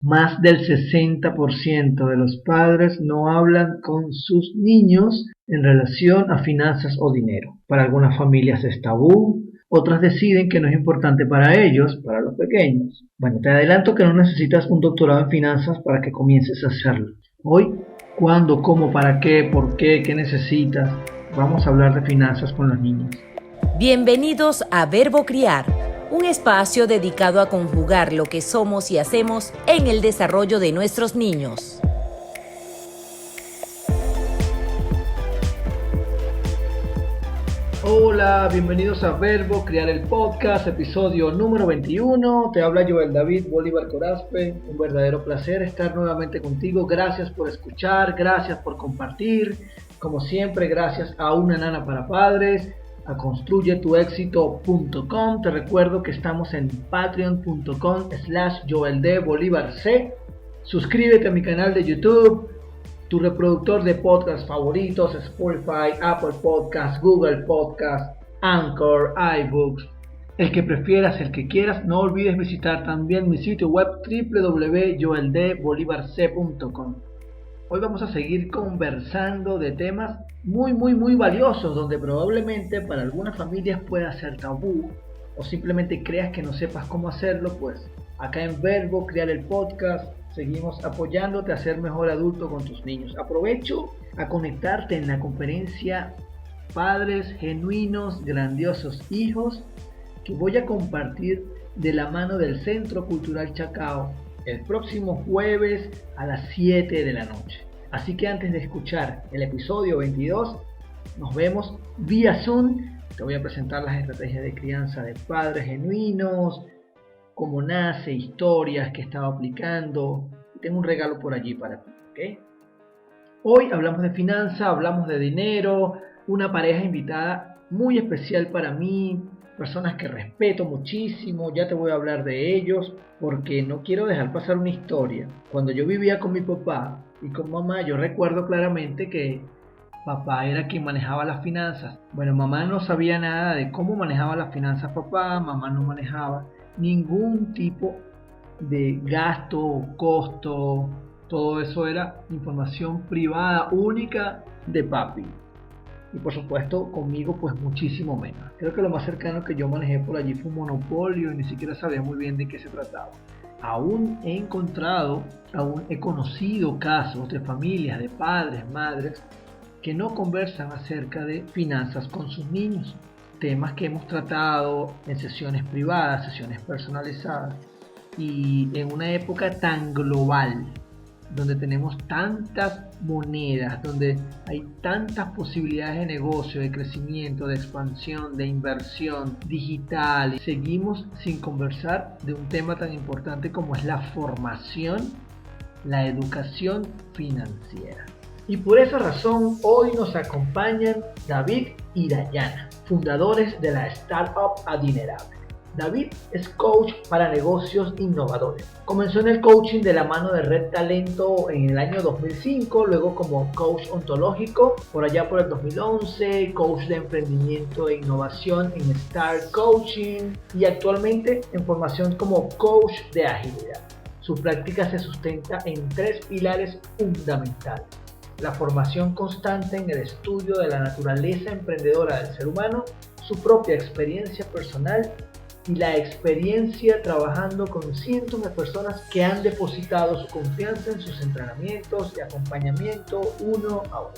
Más del 60% de los padres no hablan con sus niños en relación a finanzas o dinero. Para algunas familias es tabú, otras deciden que no es importante para ellos, para los pequeños. Bueno, te adelanto que no necesitas un doctorado en finanzas para que comiences a hacerlo. Hoy, ¿cuándo, cómo, para qué, por qué necesitas? Vamos a hablar de finanzas con los niños. Bienvenidos a Verbo Criar, un espacio dedicado a conjugar lo que somos y hacemos en el desarrollo de nuestros niños. Hola, bienvenidos a Verbo Criar el Podcast, episodio número 21. Te habla Joel David Bolívar Corazpe. Un verdadero placer estar nuevamente contigo. Gracias por escuchar, gracias por compartir. Como siempre, gracias a Una Nana para Padres, a construyetuexito.com. Te recuerdo que estamos en patreon.com/JoelDBolívarC. Suscríbete a mi canal de YouTube, tu reproductor de podcast favoritos, Spotify, Apple Podcasts, Google Podcasts, Anchor, iBooks, el que prefieras, el que quieras. No olvides visitar también mi sitio web www.joeldbolivarc.com. Hoy vamos a seguir conversando de temas muy valiosos, donde probablemente para algunas familias pueda ser tabú o simplemente creas que no sepas cómo hacerlo. Pues acá en Verbo Criar el Podcast seguimos apoyándote a ser mejor adulto con tus niños. Aprovecho a conectarte en la conferencia Padres Genuinos, Grandiosos Hijos, que voy a compartir de la mano del Centro Cultural Chacao el próximo jueves a las 7 de la noche. Así que antes de escuchar el episodio 22, nos vemos vía Zoom. Te voy a presentar las estrategias de crianza de padres genuinos, cómo nace, historias que estaba aplicando. Tengo un regalo por allí para ti, ¿ok? Hoy hablamos de finanzas, hablamos de dinero, una pareja invitada muy especial para mí, personas que respeto muchísimo. Ya te voy a hablar de ellos porque no quiero dejar pasar una historia. Cuando yo vivía con mi papá y con mamá, yo recuerdo claramente que papá era quien manejaba las finanzas. Bueno, mamá no sabía nada de cómo manejaba las finanzas papá, mamá no manejaba ningún tipo de gasto o costo. Todo eso era información privada única de papi. Y por supuesto conmigo pues muchísimo menos. Creo que lo más cercano que yo manejé por allí fue un monopolio y ni siquiera sabía muy bien de qué se trataba. Aún he conocido casos de familias, de padres, madres, que no conversan acerca de finanzas con sus niños. Temas que hemos tratado en sesiones privadas, sesiones personalizadas, y en una época tan global, donde tenemos tantas monedas, donde hay tantas posibilidades de negocio, de crecimiento, de expansión, de inversión digital, seguimos sin conversar de un tema tan importante como es la formación, la educación financiera. Y por esa razón hoy nos acompañan David y Dayana, fundadores de la startup Adinerable. David es coach para negocios innovadores. Comenzó en el coaching de la mano de Red Talento en el año 2005, luego como coach ontológico por allá por el 2011, coach de emprendimiento e innovación en Start Coaching y actualmente en formación como coach de agilidad. Su práctica se sustenta en 3 pilares fundamentales: la formación constante en el estudio de la naturaleza emprendedora del ser humano, su propia experiencia personal y la experiencia trabajando con cientos de personas que han depositado su confianza en sus entrenamientos y acompañamiento uno a uno.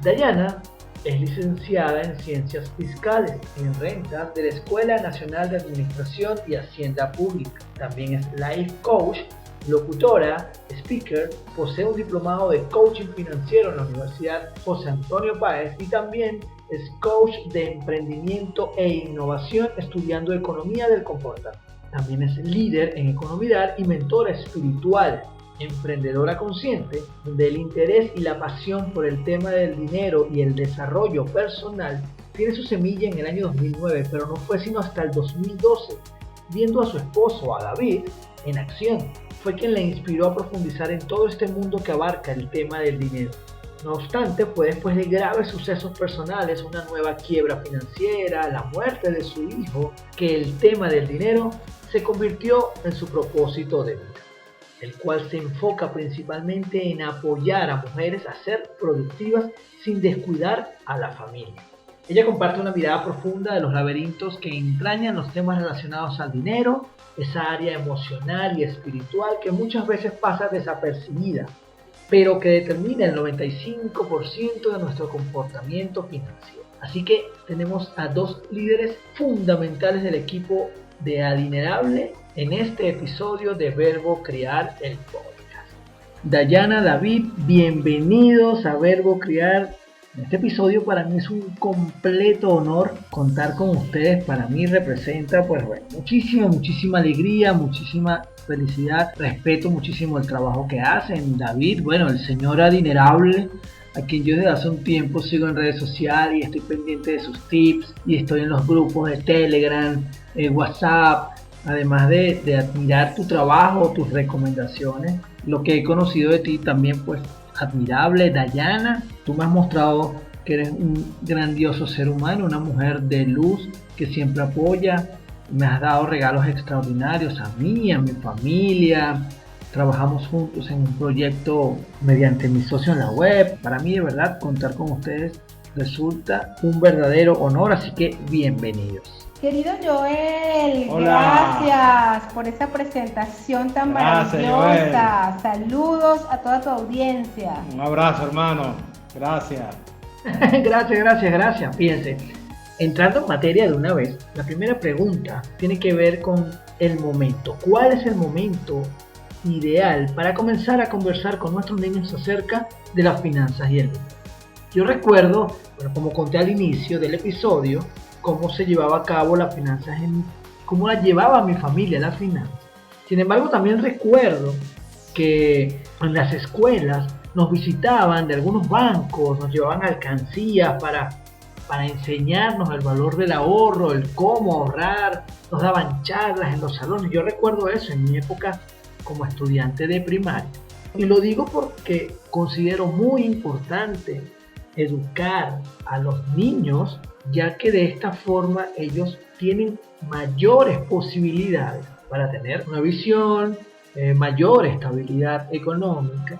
Dayana es licenciada en Ciencias Fiscales en Rentas de la Escuela Nacional de Administración y Hacienda Pública. También es Life Coach, locutora, speaker, posee un diplomado de coaching financiero en la Universidad José Antonio Páez y también es coach de emprendimiento e innovación estudiando economía del comportamiento. También es líder en economía y mentora espiritual, emprendedora consciente, donde el interés y la pasión por el tema del dinero y el desarrollo personal tiene su semilla en el año 2009, pero no fue sino hasta el 2012, viendo a su esposo, a David, en acción. Fue quien le inspiró a profundizar en todo este mundo que abarca el tema del dinero. No obstante, fue después de graves sucesos personales, una nueva quiebra financiera, la muerte de su hijo, que el tema del dinero se convirtió en su propósito de vida. el cual se enfoca principalmente en apoyar a mujeres a ser productivas sin descuidar a la familia. Ella comparte una mirada profunda de los laberintos que entrañan los temas relacionados al dinero, esa área emocional y espiritual que muchas veces pasa desapercibida, pero que determina el 95% de nuestro comportamiento financiero. Así que tenemos a dos líderes fundamentales del equipo de Adinerable en este episodio de Verbo Criar, el podcast. Dayana, David, bienvenidos a Verbo Criar. En este episodio para mí es un completo honor contar con ustedes. Para mí representa muchísima alegría, muchísima felicidad. Respeto muchísimo el trabajo que hacen. David, el señor Adinerable, a quien yo desde hace un tiempo sigo en redes sociales y estoy pendiente de sus tips y estoy en los grupos de Telegram, WhatsApp, además de admirar tu trabajo, tus recomendaciones. Lo que he conocido de ti también, admirable. Dayana, tú me has mostrado que eres un grandioso ser humano, una mujer de luz que siempre apoya. Me has dado regalos extraordinarios a mí, a mi familia. Trabajamos juntos en un proyecto mediante mi socio en la web. Para mí, de verdad, contar con ustedes resulta un verdadero honor, así que bienvenidos. Querido Joel, Hola. Gracias por esa presentación tan maravillosa. Joel. Saludos a toda tu audiencia. Un abrazo, hermano. Gracias. Gracias. Fíjense, entrando en materia de una vez, la primera pregunta tiene que ver con el momento. ¿Cuál es el momento ideal para comenzar a conversar con nuestros niños acerca de las finanzas y el dinero? Yo recuerdo, como conté al inicio del episodio, cómo se llevaba a cabo las finanzas, cómo la llevaba mi familia las finanzas. Sin embargo, también recuerdo que en las escuelas nos visitaban de algunos bancos, nos llevaban alcancías para enseñarnos el valor del ahorro, el cómo ahorrar, nos daban charlas en los salones. Yo recuerdo eso en mi época como estudiante de primaria. Y lo digo porque considero muy importante educar a los niños, ya que de esta forma ellos tienen mayores posibilidades para tener una visión, mayor estabilidad económica.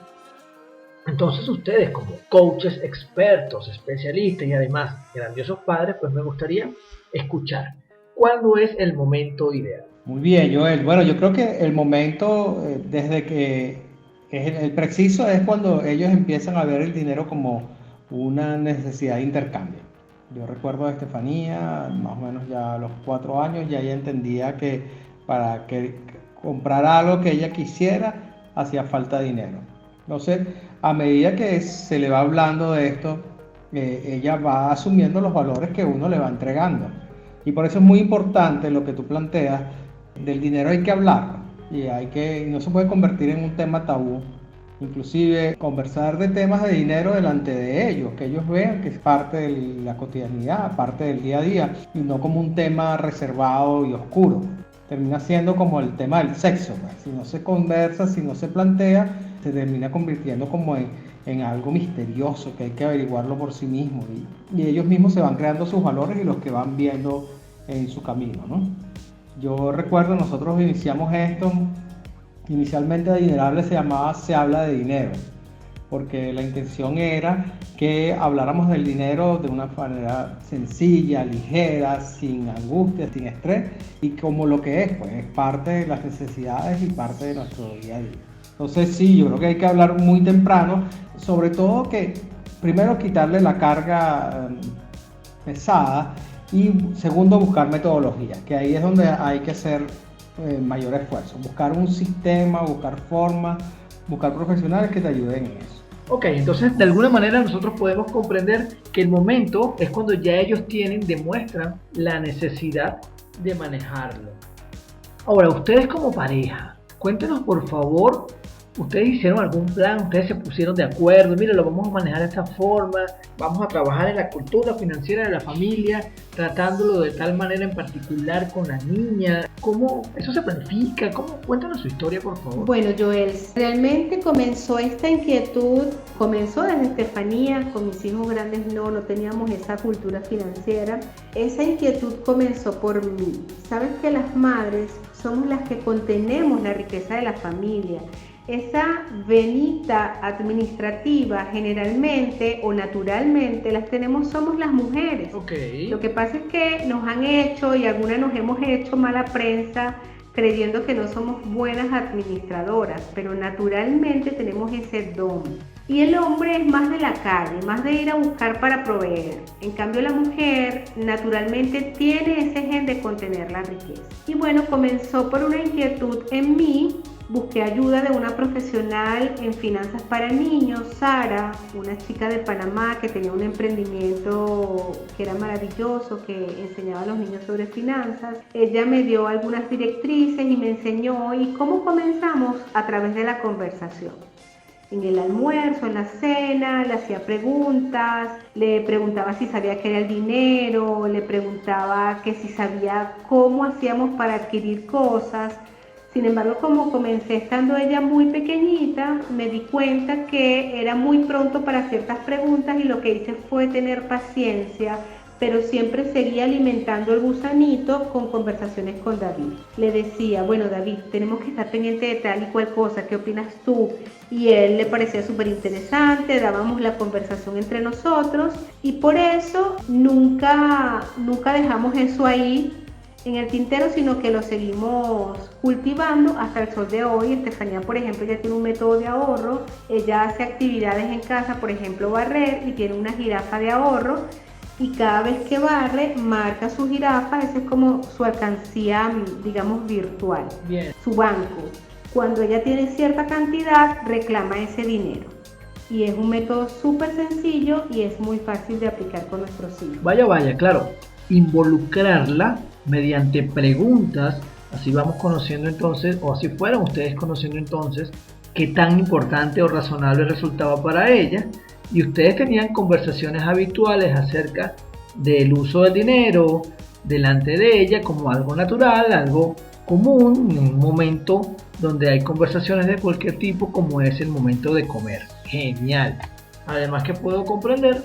Entonces ustedes, como coaches, expertos, especialistas y además grandiosos padres, me gustaría escuchar cuándo es el momento ideal. Muy bien, Joel. Yo creo que el momento, desde que es el preciso, es cuando ellos empiezan a ver el dinero como una necesidad de intercambio. Yo recuerdo a Estefanía, más o menos ya a los 4 años, ya ella entendía que para que comprara algo que ella quisiera, hacía falta dinero. Entonces, a medida que se le va hablando de esto, ella va asumiendo los valores que uno le va entregando. Y por eso es muy importante lo que tú planteas, del dinero hay que hablar y no se puede convertir en un tema tabú. Inclusive conversar de temas de dinero delante de ellos, que ellos vean que es parte de la cotidianidad, parte del día a día, y no como un tema reservado y oscuro. Termina siendo como el tema del sexo, si no se conversa, si no se plantea, se termina convirtiendo como en algo misterioso que hay que averiguarlo por sí mismo, y ellos mismos se van creando sus valores y los que van viendo en su camino, ¿no? Yo recuerdo, nosotros iniciamos esto. Inicialmente Adinerable se llamaba Se Habla de Dinero, porque la intención era que habláramos del dinero de una manera sencilla, ligera, sin angustia, sin estrés, y como lo que es parte de las necesidades y parte de nuestro día a día. Entonces sí, yo creo que hay que hablar muy temprano, sobre todo que primero quitarle la carga pesada y segundo buscar metodología, que ahí es donde hay que hacer mayor esfuerzo, buscar un sistema, buscar formas, buscar profesionales que te ayuden en eso. Ok, entonces de alguna manera nosotros podemos comprender que el momento es cuando ya ellos demuestran la necesidad de manejarlo. Ahora, ustedes como pareja, cuéntenos por favor, ustedes hicieron algún plan, ustedes se pusieron de acuerdo, mire, lo vamos a manejar de esta forma, vamos a trabajar en la cultura financiera de la familia, tratándolo de tal manera en particular con la niña. ¿Cómo eso se planifica? Cuéntanos su historia, por favor. Bueno, Joel, realmente comenzó esta inquietud, comenzó desde Estefanía, con mis hijos grandes no teníamos esa cultura financiera. Esa inquietud comenzó por mí. Sabes que las madres somos las que contenemos la riqueza de la familia. Esa venita administrativa generalmente o naturalmente las tenemos somos las mujeres. Okay. Lo que pasa es que nos han hecho y algunas nos hemos hecho mala prensa creyendo que no somos buenas administradoras, pero naturalmente tenemos ese don. Y el hombre es más de la calle, más de ir a buscar para proveer. En cambio la mujer naturalmente tiene ese gen de contener la riqueza. Y bueno, comenzó por una inquietud en mí. Busqué ayuda de una profesional en finanzas para niños, Sara, una chica de Panamá que tenía un emprendimiento que era maravilloso, que enseñaba a los niños sobre finanzas. Ella me dio algunas directrices y me enseñó. ¿Y cómo comenzamos? A través de la conversación. En el almuerzo, en la cena, le hacía preguntas, le preguntaba si sabía qué era el dinero, le preguntaba que si sabía cómo hacíamos para adquirir cosas. Sin embargo, como comencé estando ella muy pequeñita, me di cuenta que era muy pronto para ciertas preguntas y lo que hice fue tener paciencia, pero siempre seguía alimentando el gusanito con conversaciones con David. Le decía, bueno David, tenemos que estar pendiente de tal y cual cosa, ¿qué opinas tú? Y él le parecía súper interesante, dábamos la conversación entre nosotros y por eso nunca dejamos eso ahí en el tintero, sino que lo seguimos cultivando hasta el sol de hoy. Estefanía, por ejemplo, ya tiene un método de ahorro, ella hace actividades en casa, por ejemplo barrer, y tiene una jirafa de ahorro, y cada vez que barre marca su jirafa. Esa es como su alcancía, digamos, virtual. Bien. Su banco. Cuando ella tiene cierta cantidad, reclama ese dinero. Y es un método súper sencillo y es muy fácil de aplicar con nuestros hijos. Vaya, claro, involucrarla mediante preguntas, así vamos conociendo entonces, o así fueron ustedes conociendo entonces, qué tan importante o razonable resultaba para ella, y ustedes tenían conversaciones habituales acerca del uso del dinero delante de ella como algo natural, algo común, en un momento donde hay conversaciones de cualquier tipo como es el momento de comer. Genial. Además que puedo comprender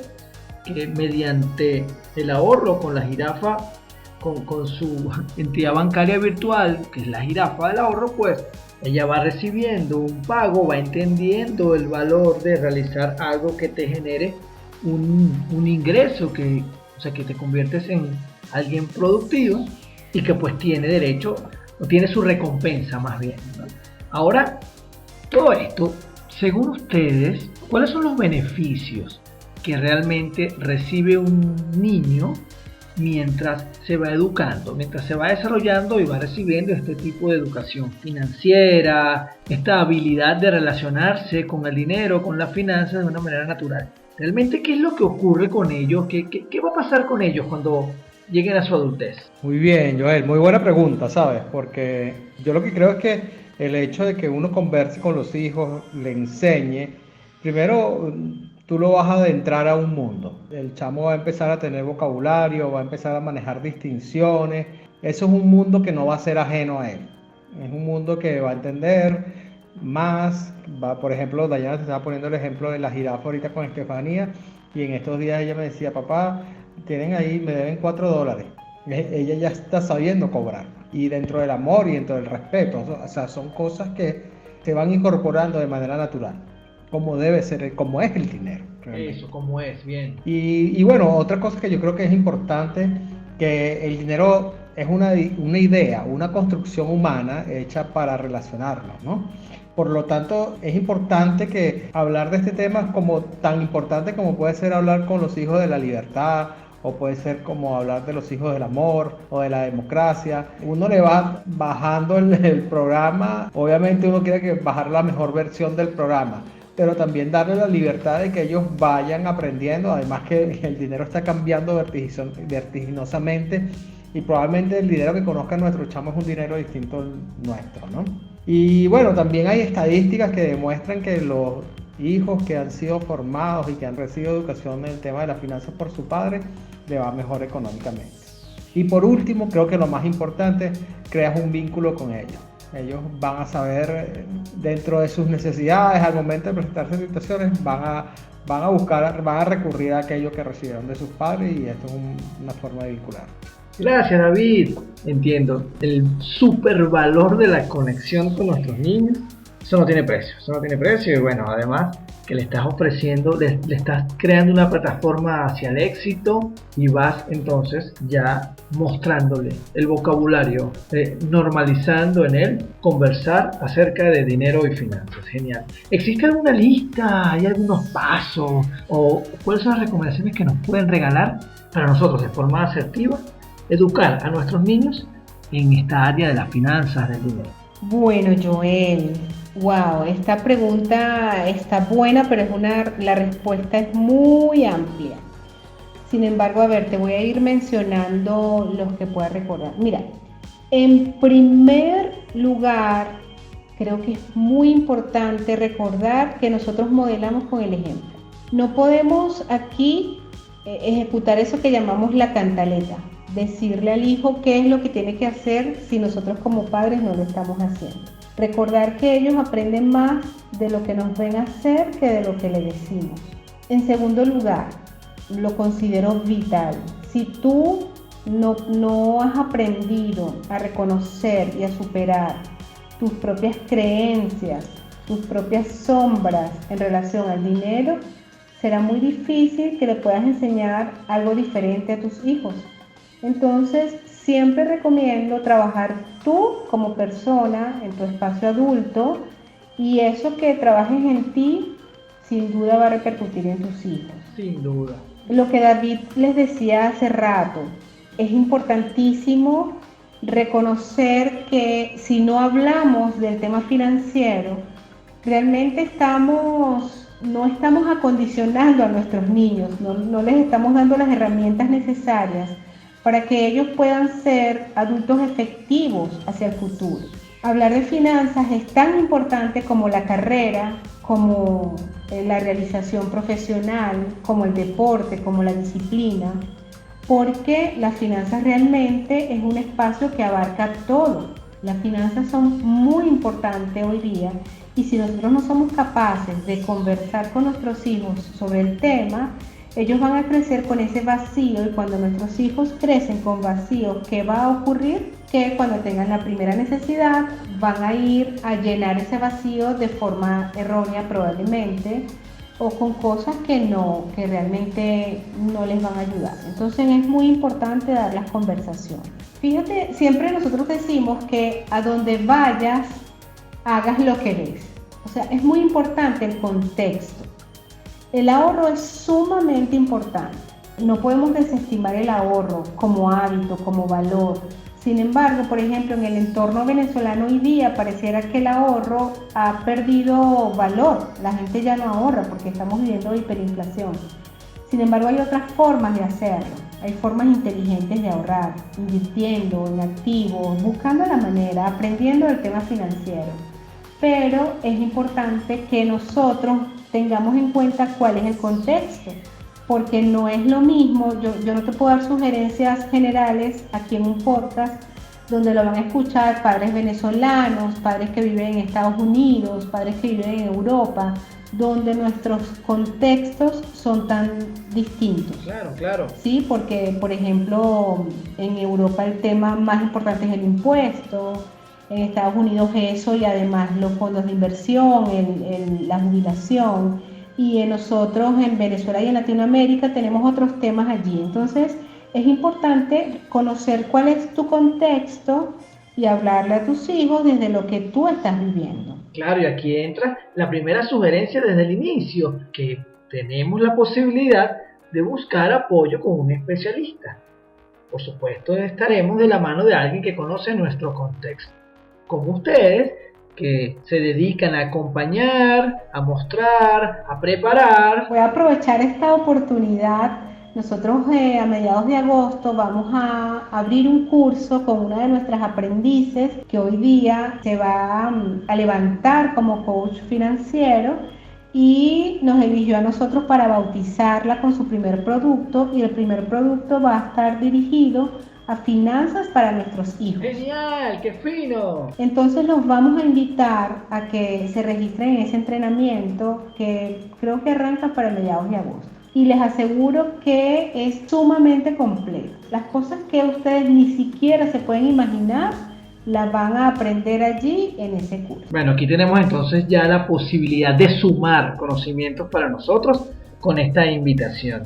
que mediante el ahorro con la jirafa, con su entidad bancaria virtual, que es la jirafa del ahorro, pues ella va recibiendo un pago, va entendiendo el valor de realizar algo que te genere un ingreso, que te conviertes en alguien productivo y que pues tiene derecho, o tiene su recompensa más bien, ¿no? Ahora, todo esto, según ustedes, ¿cuáles son los beneficios que realmente recibe un niño mientras se va educando, mientras se va desarrollando y va recibiendo este tipo de educación financiera, esta habilidad de relacionarse con el dinero, con las finanzas de una manera natural? ¿Realmente qué es lo que ocurre con ellos? ¿Qué va a pasar con ellos cuando lleguen a su adultez? Muy bien, Joel, muy buena pregunta, ¿sabes? Porque yo lo que creo es que el hecho de que uno converse con los hijos, le enseñe, primero tú lo vas a adentrar a un mundo. El chamo va a empezar a tener vocabulario, va a empezar a manejar distinciones. Eso es un mundo que no va a ser ajeno a él. Es un mundo que va a entender más. Por ejemplo, Dayana se estaba poniendo el ejemplo de la jirafa ahorita con Estefanía, y en estos días ella me decía, papá, tienen ahí, me deben $4. Ella ya está sabiendo cobrar. Y dentro del amor y dentro del respeto, o sea, son cosas que se van incorporando de manera natural, como debe ser, como es el dinero. Realmente. Eso, como es, bien. Y bueno, otra cosa que yo creo que es importante, que el dinero es una idea, una construcción humana hecha para relacionarnos, ¿no? Por lo tanto, es importante que hablar de este tema es como tan importante como puede ser hablar con los hijos de la libertad, o puede ser como hablar de los hijos del amor o de la democracia. Uno le va bajando el programa, obviamente uno quiere que bajar la mejor versión del programa, pero también darle la libertad de que ellos vayan aprendiendo, además que el dinero está cambiando vertiginosamente, y probablemente el dinero que conozcan nuestros chamos es un dinero distinto al nuestro, ¿no? Y bueno, también hay estadísticas que demuestran que los hijos que han sido formados y que han recibido educación en el tema de las finanzas por su padre, le va mejor económicamente. Y por último, creo que lo más importante, creas un vínculo con ellos. Ellos van a saber, dentro de sus necesidades, al momento de presentarse situaciones, van a recurrir a aquello que recibieron de sus padres, y esto es una forma de vincular. Gracias, David. Entiendo el super valor de la conexión con nuestros niños, Eso no tiene precio, y bueno, además que le estás ofreciendo, le estás creando una plataforma hacia el éxito y vas entonces ya mostrándole el vocabulario, normalizando en él conversar acerca de dinero y finanzas. Genial. ¿Existe alguna lista, hay algunos pasos o cuáles son las recomendaciones que nos pueden regalar para nosotros de forma asertiva educar a nuestros niños en esta área de las finanzas, del dinero? Bueno, Joel, wow, esta pregunta está buena, pero la respuesta es muy amplia. Sin embargo, a ver, te voy a ir mencionando los que puedas recordar. Mira, en primer lugar, creo que es muy importante recordar que nosotros modelamos con el ejemplo. No podemos aquí ejecutar eso que llamamos la cantaleta, decirle al hijo qué es lo que tiene que hacer si nosotros como padres no lo estamos haciendo. Recordar que ellos aprenden más de lo que nos ven hacer que de lo que le decimos. En segundo lugar, lo considero vital. Si tú no has aprendido a reconocer y a superar tus propias creencias, tus propias sombras en relación al dinero, será muy difícil que le puedas enseñar algo diferente a tus hijos. Entonces, siempre recomiendo trabajar tú como persona en tu espacio adulto y eso que trabajes en ti sin duda va a repercutir en tus hijos. Sin duda. Lo que David les decía hace rato, es importantísimo reconocer que si no hablamos del tema financiero, realmente no estamos acondicionando a nuestros niños, no les estamos dando las herramientas necesarias para que ellos puedan ser adultos efectivos hacia el futuro. Hablar de finanzas es tan importante como la carrera, como la realización profesional, como el deporte, como la disciplina, porque las finanzas realmente es un espacio que abarca todo. Las finanzas son muy importantes hoy día y si nosotros no somos capaces de conversar con nuestros hijos sobre el tema, ellos van a crecer con ese vacío y cuando nuestros hijos crecen con vacío, ¿qué va a ocurrir? Que cuando tengan la primera necesidad van a ir a llenar ese vacío de forma errónea probablemente o con cosas que realmente no les van a ayudar. Entonces es muy importante dar las conversaciones. Fíjate, siempre nosotros decimos que a donde vayas, hagas lo que ves. O sea, es muy importante el contexto. El ahorro es sumamente importante. No podemos desestimar el ahorro como hábito, como valor. Sin embargo, por ejemplo, en el entorno venezolano hoy día pareciera que el ahorro ha perdido valor. La gente ya no ahorra porque estamos viviendo hiperinflación. Sin embargo, hay otras formas de hacerlo. Hay formas inteligentes de ahorrar, invirtiendo en activos, buscando la manera, aprendiendo del tema financiero. Pero es importante que nosotros tengamos en cuenta cuál es el contexto, porque no es lo mismo, yo no te puedo dar sugerencias generales aquí en un podcast donde lo van a escuchar padres venezolanos, padres que viven en Estados Unidos, padres que viven en Europa, donde nuestros contextos son tan distintos. Claro. Sí, porque por ejemplo en Europa el tema más importante es el impuesto, en Estados Unidos eso y además los fondos de inversión, la jubilación, y en nosotros en Venezuela y en Latinoamérica tenemos otros temas allí. Entonces es importante conocer cuál es tu contexto y hablarle a tus hijos desde lo que tú estás viviendo. Claro, y aquí entra la primera sugerencia desde el inicio, que tenemos la posibilidad de buscar apoyo con un especialista. Por supuesto, estaremos de la mano de alguien que conoce nuestro contexto, como ustedes, que se dedican a acompañar, a mostrar, a preparar. Voy a aprovechar esta oportunidad. Nosotros a mediados de agosto vamos a abrir un curso con una de nuestras aprendices que hoy día se va a levantar como coach financiero y nos eligió a nosotros para bautizarla con su primer producto y el primer producto va a estar dirigido a finanzas para nuestros hijos. ¡Genial! ¡Qué fino! Entonces los vamos a invitar a que se registren en ese entrenamiento que creo que arranca para mediados de agosto. Y les aseguro que es sumamente completo. Las cosas que ustedes ni siquiera se pueden imaginar las van a aprender allí en ese curso. Bueno, aquí tenemos entonces ya la posibilidad de sumar conocimientos para nosotros con esta invitación.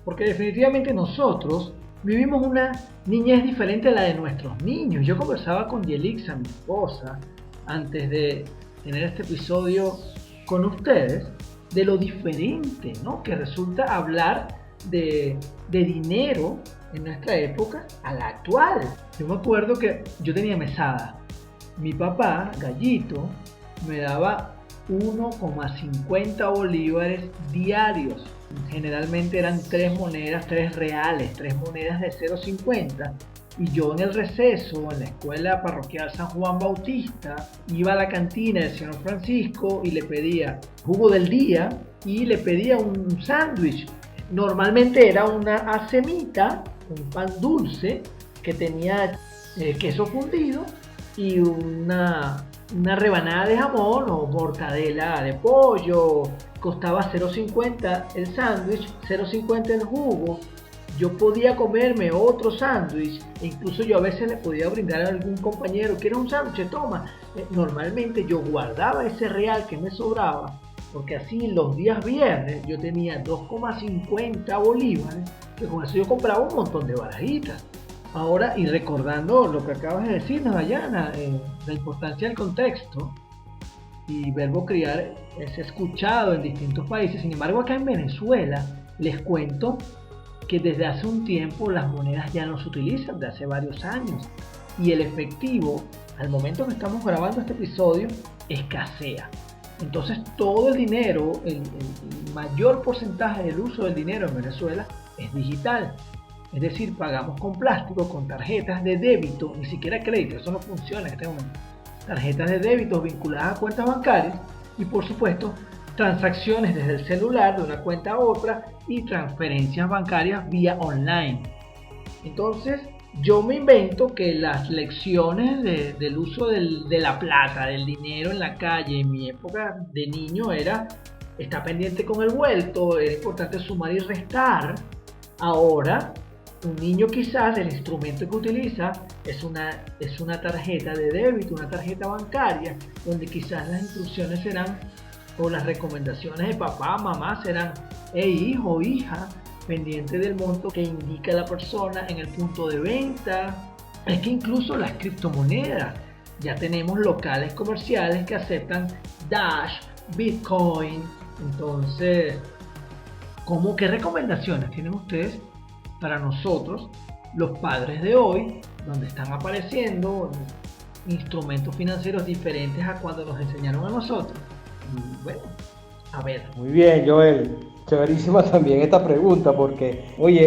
Porque definitivamente nosotros vivimos una niñez diferente a la de nuestros niños. Yo conversaba con Yelixa, mi esposa, antes de tener este episodio con ustedes, de lo diferente, ¿no?, que resulta hablar de dinero en nuestra época a la actual. Yo me acuerdo que yo tenía mesada. Mi papá, Gallito, me daba 1,50 bolívares diarios. Generalmente eran 3 monedas, 3 reales, 3 monedas de 0,50. Y yo en el receso, en la escuela parroquial San Juan Bautista, iba a la cantina del señor Francisco y le pedía jugo del día y le pedía un sándwich. Normalmente era una acemita, un pan dulce que tenía queso fundido y una rebanada de jamón o mortadela de pollo. Costaba 0,50 el sándwich, 0,50 el jugo. Yo podía comerme otro sándwich e incluso yo a veces le podía brindar a algún compañero: ¿quieres un sándwich? Toma. Normalmente yo guardaba ese real que me sobraba, porque así los días viernes yo tenía 2,50 bolívares, que con eso yo compraba un montón de barajitas. Ahora, y recordando lo que acabas de decirnos, Dayana, la importancia del contexto, y verbo criar es escuchado en distintos países. Sin embargo, acá en Venezuela les cuento que desde hace un tiempo las monedas ya no se utilizan, de hace varios años, y el efectivo, al momento que estamos grabando este episodio, escasea. Entonces todo el dinero, el mayor porcentaje del uso del dinero en Venezuela es digital. Es decir, pagamos con plástico, con tarjetas de débito, ni siquiera crédito, eso no funciona en este momento. Tarjetas de débito vinculadas a cuentas bancarias y, por supuesto, transacciones desde el celular de una cuenta a otra y transferencias bancarias vía online. Entonces, yo me invento que las lecciones del uso de la plata, del dinero en la calle, en mi época de niño, era estar pendiente con el vuelto, era importante sumar y restar. Ahora, un niño quizás el instrumento que utiliza es una tarjeta de débito, una tarjeta bancaria, donde quizás las instrucciones serán, o las recomendaciones de papá, mamá serán: hey, hijo o hija, pendiente del monto que indica la persona en el punto de venta. Es que incluso las criptomonedas, ya tenemos locales comerciales que aceptan Dash, Bitcoin. Entonces, ¿qué recomendaciones tienen ustedes para nosotros, los padres de hoy, donde están apareciendo instrumentos financieros diferentes a cuando nos enseñaron a nosotros? Y bueno, a ver. Muy bien, Joel. Chéverísima también esta pregunta, porque hoy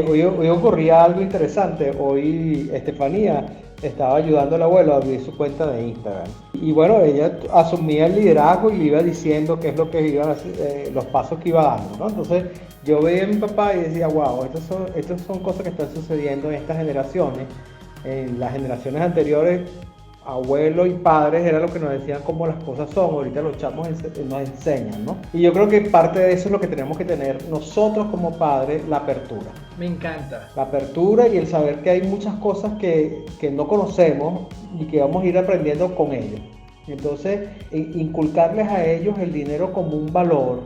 ocurría algo interesante. Hoy Estefanía estaba ayudando al abuelo a abrir su cuenta de Instagram. Y bueno, ella asumía el liderazgo y le iba diciendo qué es lo que iban a hacer, los pasos que iba dando, ¿no? Entonces yo veía a mi papá y decía: wow, estas son cosas que están sucediendo en estas generaciones. En las generaciones anteriores, abuelos y padres era lo que nos decían cómo las cosas son. Ahorita los chamos nos enseñan, ¿no? Y yo creo que parte de eso es lo que tenemos que tener nosotros como padres: la apertura. Me encanta. La apertura y el saber que hay muchas cosas que no conocemos y que vamos a ir aprendiendo con ellos. Entonces, inculcarles a ellos el dinero como un valor,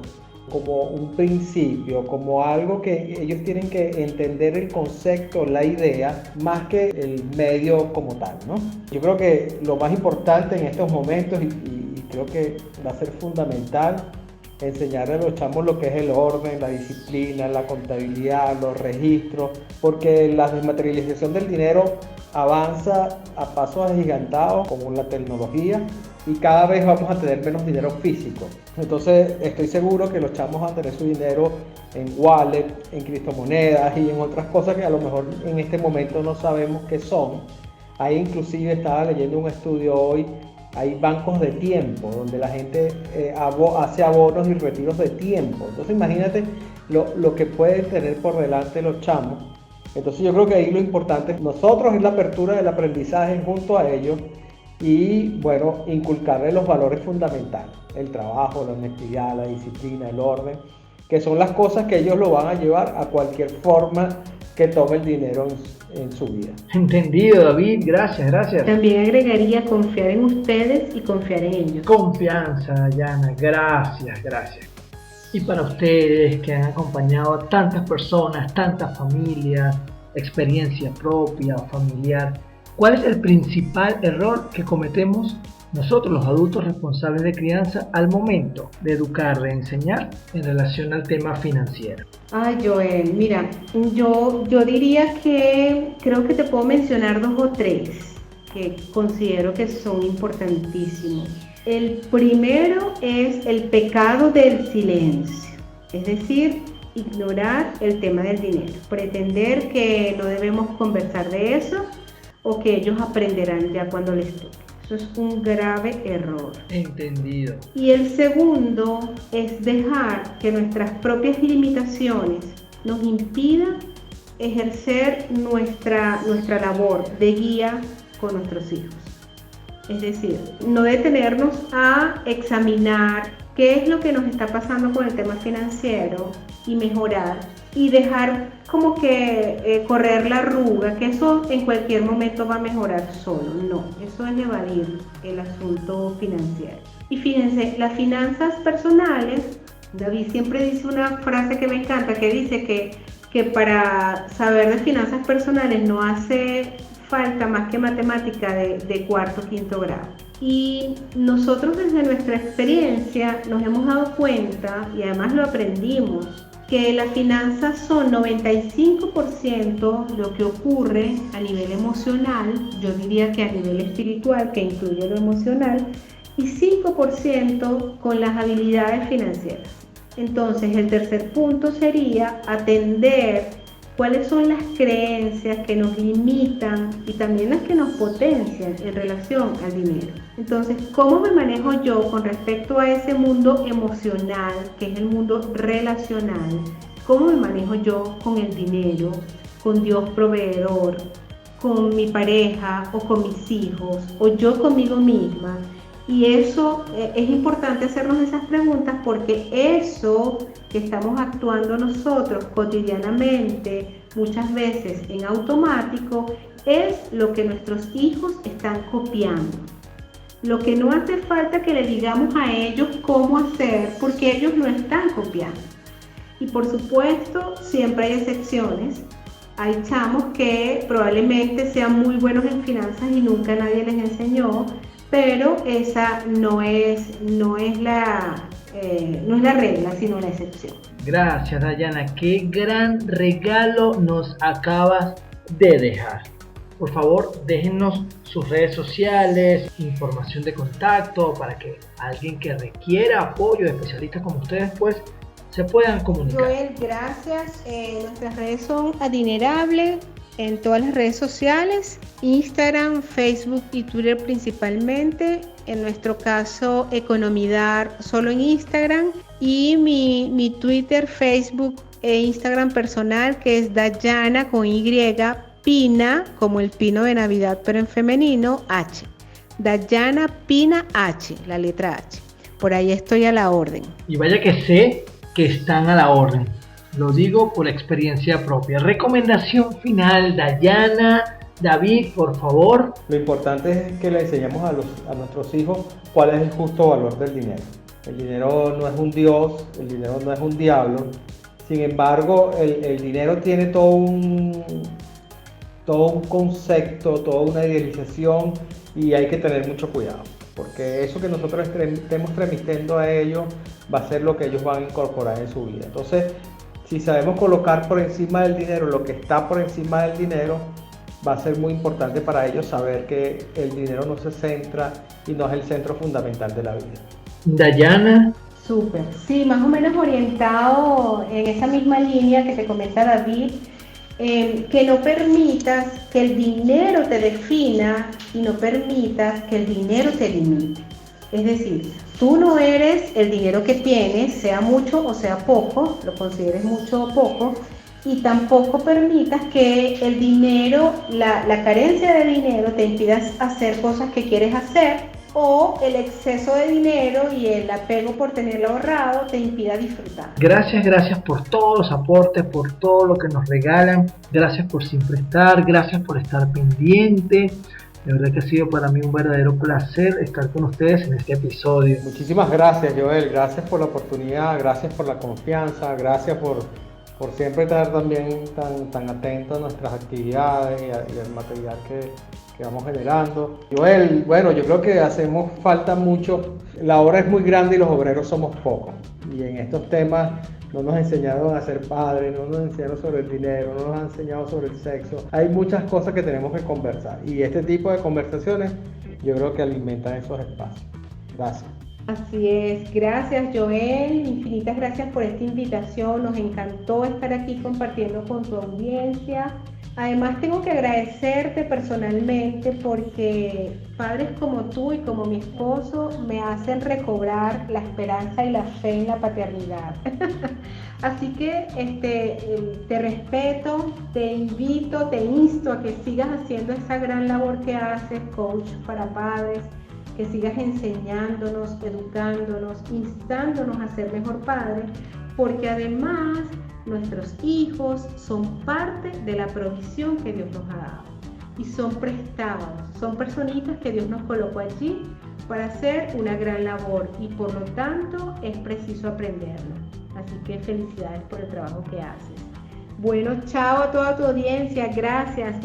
como un principio, como algo que ellos tienen que entender el concepto, la idea, más que el medio como tal, ¿no? Yo creo que lo más importante en estos momentos, y creo que va a ser fundamental, enseñarle a los chamos lo que es el orden, la disciplina, la contabilidad, los registros, porque la desmaterialización del dinero avanza a pasos agigantados con la tecnología y cada vez vamos a tener menos dinero físico. Entonces estoy seguro que los chamos van a tener su dinero en wallet, en criptomonedas y en otras cosas que a lo mejor en este momento no sabemos qué son. Ahí inclusive estaba leyendo un estudio hoy, hay bancos de tiempo donde la gente hace abonos y retiros de tiempo. Entonces imagínate lo que pueden tener por delante los chamos. Entonces yo creo que ahí lo importante nosotros es la apertura del aprendizaje junto a ellos y bueno, inculcarles los valores fundamentales: el trabajo, la honestidad, la disciplina, el orden, que son las cosas que ellos lo van a llevar a cualquier forma que tome el dinero en su vida. Entendido, David, gracias. También agregaría confiar en ustedes y confiar en ellos. Confianza, Dayana, gracias. Y para ustedes que han acompañado a tantas personas, tantas familias, experiencia propia o familiar, ¿cuál es el principal error que cometemos nosotros los adultos responsables de crianza al momento de educar, de enseñar en relación al tema financiero? Ay, Joel, mira, yo diría que creo que te puedo mencionar 2 o 3 que considero que son importantísimos. El primero es el pecado del silencio, es decir, ignorar el tema del dinero, pretender que no debemos conversar de eso o que ellos aprenderán ya cuando les toque. Eso es un grave error. Entendido. Y el segundo es dejar que nuestras propias limitaciones nos impidan ejercer nuestra labor de guía con nuestros hijos. Es decir, no detenernos a examinar qué es lo que nos está pasando con el tema financiero y mejorar y dejar como que correr la arruga, que eso en cualquier momento va a mejorar solo. No, eso es evadir el asunto financiero. Y fíjense, las finanzas personales, David siempre dice una frase que me encanta, que dice que para saber de finanzas personales no hace falta más que matemática de cuarto o quinto grado. Y nosotros desde nuestra experiencia nos hemos dado cuenta, y además lo aprendimos, que las finanzas son 95% lo que ocurre a nivel emocional, yo diría que a nivel espiritual, que incluye lo emocional, y 5% con las habilidades financieras. Entonces, el tercer punto sería atender cuáles son las creencias que nos limitan y también las que nos potencian en relación al dinero. Entonces, ¿cómo me manejo yo con respecto a ese mundo emocional, que es el mundo relacional? ¿Cómo me manejo yo con el dinero, con Dios proveedor, con mi pareja o con mis hijos o yo conmigo misma? Y eso es importante hacernos esas preguntas porque eso que estamos actuando nosotros cotidianamente, muchas veces en automático, es lo que nuestros hijos están copiando. Lo que no hace falta que le digamos a ellos cómo hacer porque ellos lo están copiando. Y por supuesto, siempre hay excepciones. Hay chamos que probablemente sean muy buenos en finanzas y nunca nadie les enseñó, pero esa no es la regla, sino la excepción. Gracias, Dayana. Qué gran regalo nos acabas de dejar. Por favor, déjennos sus redes sociales, información de contacto para que alguien que requiera apoyo de especialistas como ustedes, pues, se puedan comunicar. Joel, gracias. Nuestras redes son Adinerable en todas las redes sociales, Instagram, Facebook y Twitter principalmente. En nuestro caso, Economidar solo en Instagram y mi Twitter, Facebook e Instagram personal, que es Dayana con Y, Pina, como el pino de Navidad, pero en femenino, H. Dayana Pina H, la letra H. Por ahí estoy a la orden. Y vaya que sé que están a la orden. Lo digo por experiencia propia. Recomendación final, Dayana, David, por favor. Lo importante es que le enseñemos a nuestros hijos cuál es el justo valor del dinero. El dinero no es un dios, el dinero no es un diablo. Sin embargo, el dinero tiene todo un concepto, toda una idealización y hay que tener mucho cuidado. Porque eso que nosotros estemos transmitiendo a ellos va a ser lo que ellos van a incorporar en su vida. Entonces, si sabemos colocar por encima del dinero lo que está por encima del dinero, va a ser muy importante para ellos saber que el dinero no se centra y no es el centro fundamental de la vida. Dayana. Súper, sí, más o menos orientado en esa misma línea que te comenta David, que no permitas que el dinero te defina y no permitas que el dinero te limite. Es decir, tú no eres el dinero que tienes, sea mucho o sea poco, lo consideres mucho o poco, y tampoco permitas que el dinero, la carencia de dinero te impida hacer cosas que quieres hacer o el exceso de dinero y el apego por tenerlo ahorrado te impida disfrutar. Gracias por todos los aportes, por todo lo que nos regalan. Gracias por siempre estar, gracias por estar pendiente. De verdad que ha sido para mí un verdadero placer estar con ustedes en este episodio. Muchísimas gracias, Joel. Gracias por la oportunidad, gracias por la confianza, gracias por siempre estar también tan atento a nuestras actividades y al material que vamos generando. Joel, bueno, yo creo que hacemos falta mucho. La obra es muy grande y los obreros somos pocos. Y en estos temas no nos enseñaron a ser padres, no nos enseñaron sobre el dinero, no nos han enseñado sobre el sexo. Hay muchas cosas que tenemos que conversar. Y este tipo de conversaciones yo creo que alimentan esos espacios. Gracias. Así es, gracias Joel, infinitas gracias por esta invitación, nos encantó estar aquí compartiendo con tu audiencia. Además tengo que agradecerte personalmente porque padres como tú y como mi esposo me hacen recobrar la esperanza y la fe en la paternidad. Así que te respeto, te invito, te insto a que sigas haciendo esa gran labor que haces, coach para padres, que sigas enseñándonos, educándonos, instándonos a ser mejor padres, porque además nuestros hijos son parte de la provisión que Dios nos ha dado y son prestados, son personitas que Dios nos colocó allí para hacer una gran labor y por lo tanto es preciso aprenderlo. Así que felicidades por el trabajo que haces. Bueno, chao a toda tu audiencia, gracias.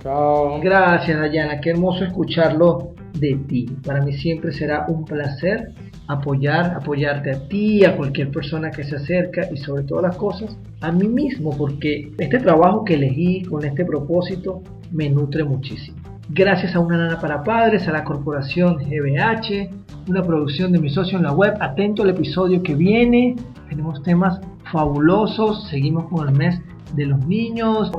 Chao. Gracias, Dayana, qué hermoso escucharlo de ti. Para mí siempre será un placer apoyarte a ti, a cualquier persona que se acerca y sobre todas las cosas a mí mismo, porque este trabajo que elegí con este propósito me nutre muchísimo. Gracias a Una Nana para Padres, a la corporación GBH, una producción de mi socio en la web. Atento al episodio que viene, tenemos temas fabulosos, seguimos con el mes de los niños.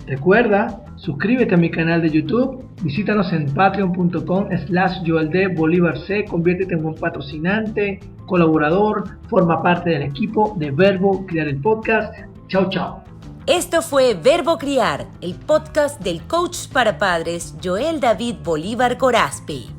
Recuerda, suscríbete a mi canal de YouTube, visítanos en patreon.com/JoelDBolivarC, conviértete en un patrocinante, colaborador, forma parte del equipo de Verbo Criar el Podcast. Chao. Esto fue Verbo Criar, el podcast del coach para padres Joel David Bolívar Corazpi.